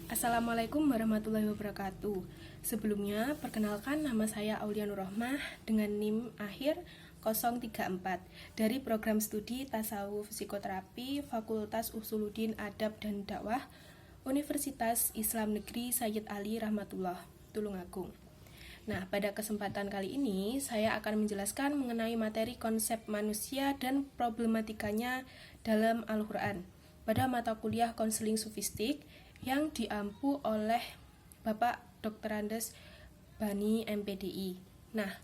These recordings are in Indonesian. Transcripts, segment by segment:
Assalamualaikum warahmatullahi wabarakatuh. Sebelumnya, perkenalkan nama saya Aulia Nurrohmah dengan NIM akhir 034 dari program studi Tasawuf Psikoterapi Fakultas Usuluddin Adab dan Dakwah Universitas Islam Negeri Sayyid Ali Rahmatullah, Tulungagung. Nah, pada kesempatan kali ini saya akan menjelaskan mengenai materi konsep manusia dan problematikanya dalam Al-Quran pada mata kuliah konseling sufistik yang diampu oleh Bapak Dr. Andes Bani MPDI. Nah,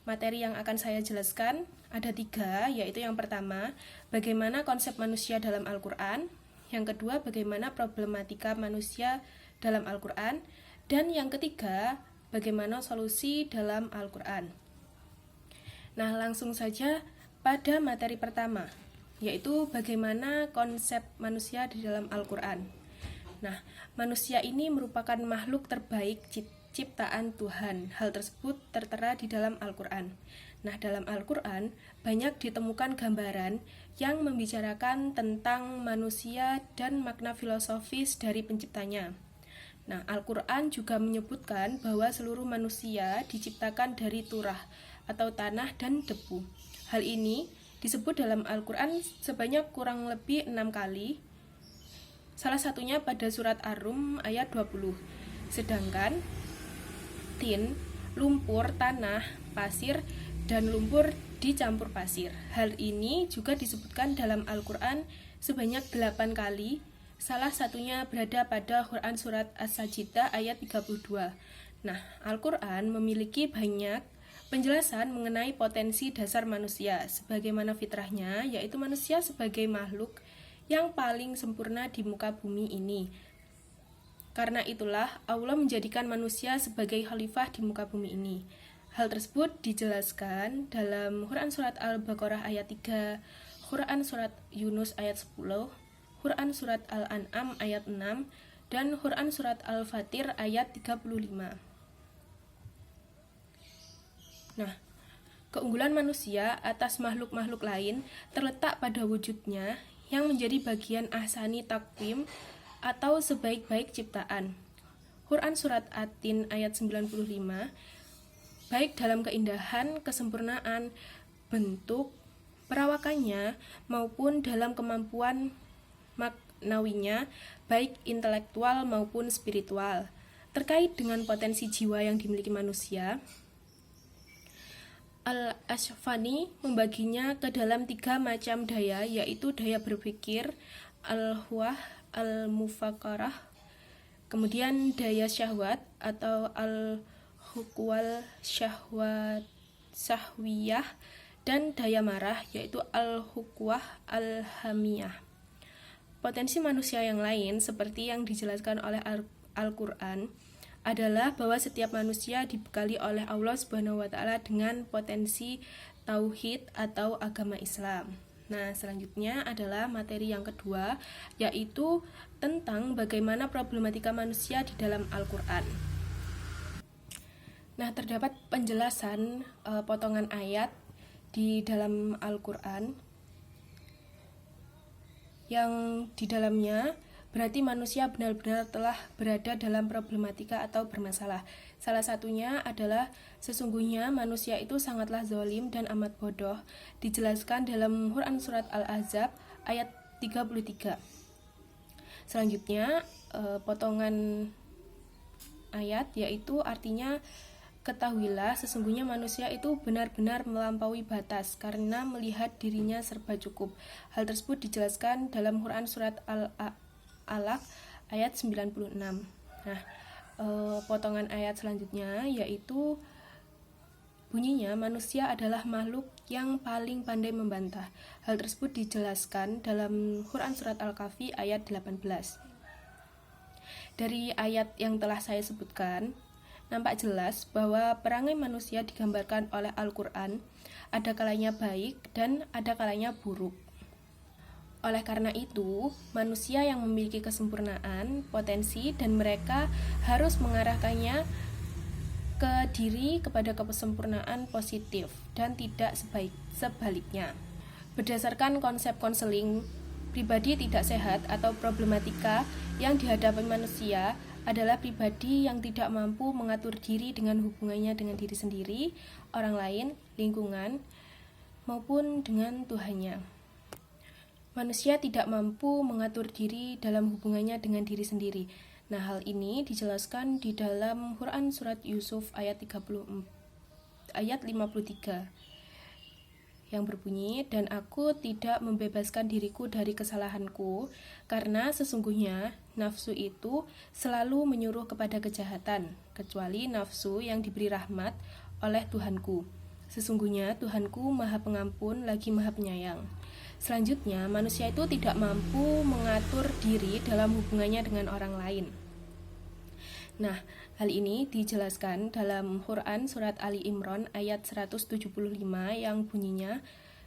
materi yang akan saya jelaskan ada 3, yaitu yang pertama, bagaimana konsep manusia dalam Al-Quran, yang kedua, bagaimana problematika manusia dalam Al-Quran, dan yang ketiga, bagaimana solusi dalam Al-Quran. Nah, langsung saja pada materi pertama, yaitu bagaimana konsep manusia di dalam Al-Quran. Nah, manusia ini merupakan makhluk terbaik ciptaan Tuhan. Hal tersebut tertera di dalam Al-Quran. Nah, dalam Al-Quran banyak ditemukan gambaran yang membicarakan tentang manusia dan makna filosofis dari penciptanya. Nah, Al-Quran juga menyebutkan bahwa seluruh manusia diciptakan dari turah atau tanah dan debu. Hal ini disebut dalam Al-Quran sebanyak kurang lebih 6 kali. Salah satunya pada surat Ar-Rum ayat 20. Sedangkan tin, lumpur, tanah, pasir, dan lumpur dicampur pasir. Hal ini juga disebutkan dalam Al-Quran sebanyak 8 kali. Salah satunya berada pada Quran surat As-Sajdah ayat 32. Nah, Al-Quran memiliki banyak penjelasan mengenai potensi dasar manusia sebagaimana fitrahnya, yaitu manusia sebagai makhluk yang paling sempurna di muka bumi ini. Karena itulah Allah menjadikan manusia sebagai khalifah di muka bumi ini. Hal tersebut dijelaskan dalam Quran surat Al-Baqarah ayat 3, Quran surat Yunus ayat 10, Quran surat Al-An'am ayat 6, dan Quran surat Al-Fatir ayat 35. Nah, keunggulan manusia atas makhluk-makhluk lain terletak pada wujudnya yang menjadi bagian ahsani takwim atau sebaik-baik ciptaan. Quran surat At-Tin ayat 95, baik dalam keindahan, kesempurnaan, bentuk, perawakannya, maupun dalam kemampuan maknawinya, baik intelektual maupun spiritual. Terkait dengan potensi jiwa yang dimiliki manusia, Al-Ashfani membaginya ke dalam 3 macam daya, yaitu daya berpikir, al-huwah, al-mufakarah, kemudian daya syahwat atau al-hukwal syahwiyah, dan daya marah, yaitu al-hukwah al-hamiyah. Potensi manusia yang lain, seperti yang dijelaskan oleh Al-Quran, adalah bahwa setiap manusia dibekali oleh Allah Subhanahu wa Ta'ala dengan potensi tauhid atau agama Islam. Nah, selanjutnya adalah materi yang kedua, yaitu tentang bagaimana problematika manusia di dalam Al-Quran. Nah, terdapat penjelasan potongan ayat di dalam Al-Quran yang di dalamnya berarti manusia benar-benar telah berada dalam problematika atau bermasalah. Salah satunya adalah sesungguhnya manusia itu sangatlah zalim dan amat bodoh. Dijelaskan dalam Quran surat Al-Ahzab ayat 33. Selanjutnya potongan ayat yaitu artinya ketahuilah sesungguhnya manusia itu benar-benar melampaui batas karena melihat dirinya serba cukup. Hal tersebut dijelaskan dalam Quran surat Al-Alaq ayat 96. Nah, potongan ayat selanjutnya yaitu bunyinya manusia adalah makhluk yang paling pandai membantah. Hal tersebut dijelaskan dalam Quran surat Al-Kahfi ayat 18. Dari ayat yang telah saya sebutkan, nampak jelas bahwa perangai manusia digambarkan oleh Al-Quran ada kalanya baik dan ada kalanya buruk. Oleh karena itu, manusia yang memiliki kesempurnaan, potensi, dan mereka harus mengarahkannya ke diri kepada kesempurnaan positif dan tidak sebaliknya. Berdasarkan konsep konseling, pribadi tidak sehat atau problematika yang dihadapi manusia adalah pribadi yang tidak mampu mengatur diri dengan hubungannya dengan diri sendiri, orang lain, lingkungan, maupun dengan Tuhannya. Manusia tidak mampu mengatur diri dalam hubungannya dengan diri sendiri. Nah, hal ini dijelaskan di dalam Quran surat Yusuf ayat 53 yang berbunyi, "Dan aku tidak membebaskan diriku dari kesalahanku, karena sesungguhnya nafsu itu selalu menyuruh kepada kejahatan, kecuali nafsu yang diberi rahmat oleh Tuhanku. Sesungguhnya Tuhanku Maha Pengampun lagi Maha Penyayang." Selanjutnya, manusia itu tidak mampu mengatur diri dalam hubungannya dengan orang lain. Nah, hal ini dijelaskan dalam Quran surat Ali Imran ayat 175 yang bunyinya,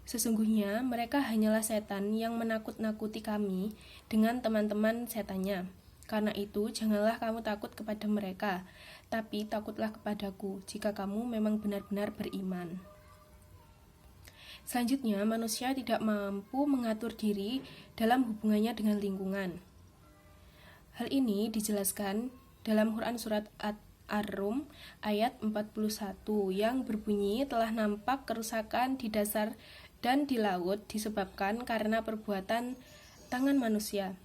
"Sesungguhnya mereka hanyalah setan yang menakut-nakuti kami dengan teman-teman setannya. Karena itu janganlah kamu takut kepada mereka, tapi takutlah kepadaku jika kamu memang benar-benar beriman." Selanjutnya, manusia tidak mampu mengatur diri dalam hubungannya dengan lingkungan. Hal ini dijelaskan dalam Quran surat Ar-Rum ayat 41 yang berbunyi, "Telah nampak kerusakan di dasar dan di laut disebabkan karena perbuatan tangan manusia,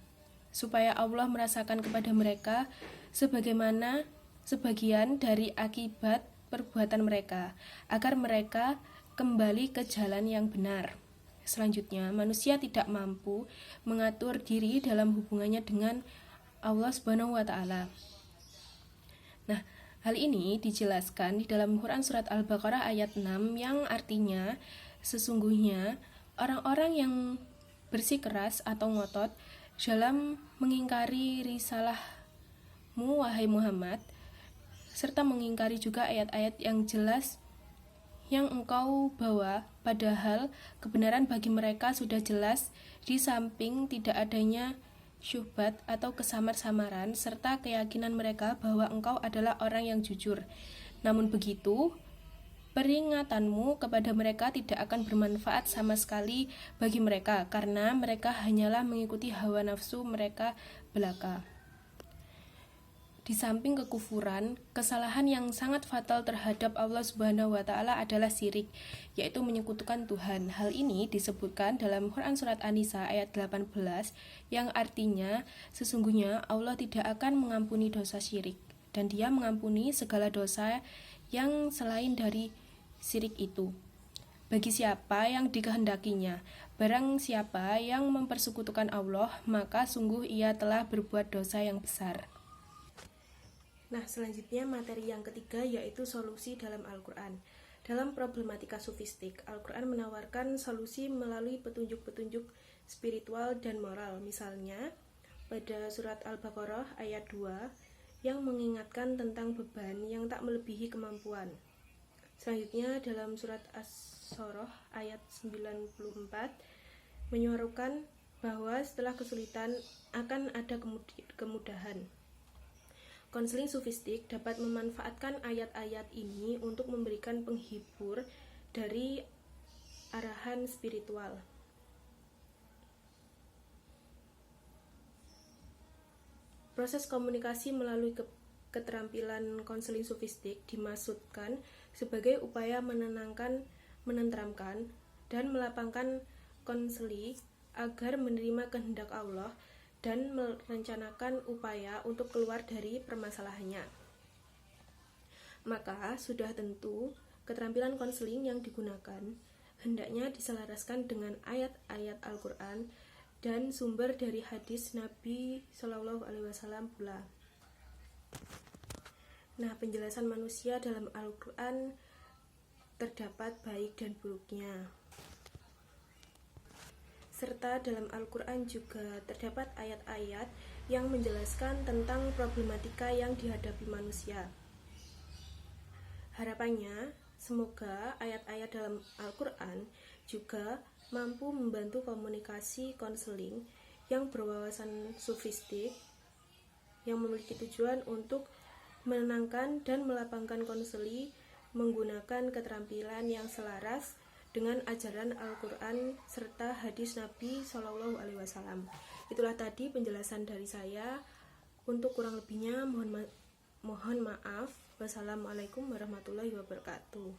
supaya Allah merasakan kepada mereka sebagaimana sebagian dari akibat perbuatan mereka, agar mereka kembali ke jalan yang benar." Selanjutnya, manusia tidak mampu mengatur diri dalam hubungannya dengan Allah Subhanahu wa Ta'ala. Nah, hal ini dijelaskan di dalam Quran surat Al-Baqarah ayat 6 yang artinya, "Sesungguhnya orang-orang yang bersikeras atau ngotot dalam mengingkari risalahmu wahai Muhammad, serta mengingkari juga ayat-ayat yang jelas yang engkau bawa, padahal kebenaran bagi mereka sudah jelas, di samping tidak adanya syubhat atau kesamar-samaran, serta keyakinan mereka bahwa engkau adalah orang yang jujur. Namun begitu, peringatanmu kepada mereka tidak akan bermanfaat sama sekali bagi mereka, karena mereka hanyalah mengikuti hawa nafsu mereka belaka." Di samping kekufuran, kesalahan yang sangat fatal terhadap Allah Subhanahu wa Ta'ala adalah syirik, yaitu menyekutukan Tuhan. Hal ini disebutkan dalam Quran surat An-Nisa ayat 18 yang artinya, "Sesungguhnya Allah tidak akan mengampuni dosa syirik, dan Dia mengampuni segala dosa yang selain dari syirik itu bagi siapa yang dikehendakinya. Barang siapa yang mempersekutukan Allah, maka sungguh ia telah berbuat dosa yang besar." Nah, selanjutnya materi yang ketiga yaitu solusi dalam Al-Quran. Dalam problematika sufistik, Al-Quran menawarkan solusi melalui petunjuk-petunjuk spiritual dan moral. Misalnya, pada surat Al-Baqarah ayat 2 yang mengingatkan tentang beban yang tak melebihi kemampuan. Selanjutnya, dalam surat As-Soroh ayat 94 menyuarakan bahwa setelah kesulitan akan ada kemudahan. Konseling sufistik dapat memanfaatkan ayat-ayat ini untuk memberikan penghibur dari arahan spiritual. Proses komunikasi melalui keterampilan konseling sufistik dimaksudkan sebagai upaya menenteramkan, dan melapangkan konseli agar menerima kehendak Allah dan merencanakan upaya untuk keluar dari permasalahannya. Maka sudah tentu keterampilan konseling yang digunakan hendaknya diselaraskan dengan ayat-ayat Al-Quran dan sumber dari hadis Nabi Shallallahu Alaihi Wasallam pula. Nah, penjelasan manusia dalam Al-Quran terdapat baik dan buruknya. Serta dalam Al-Quran juga terdapat ayat-ayat yang menjelaskan tentang problematika yang dihadapi manusia. Harapannya, semoga ayat-ayat dalam Al-Quran juga mampu membantu komunikasi konseling yang berwawasan sufistik, yang memiliki tujuan untuk menenangkan dan melapangkan konseli menggunakan keterampilan yang selaras dengan ajaran Al-Quran serta hadis Nabi Shallallahu Alaihi Wasallam. Itulah tadi penjelasan dari saya. Untuk kurang lebihnya mohon maaf. Wassalamualaikum warahmatullahi wabarakatuh.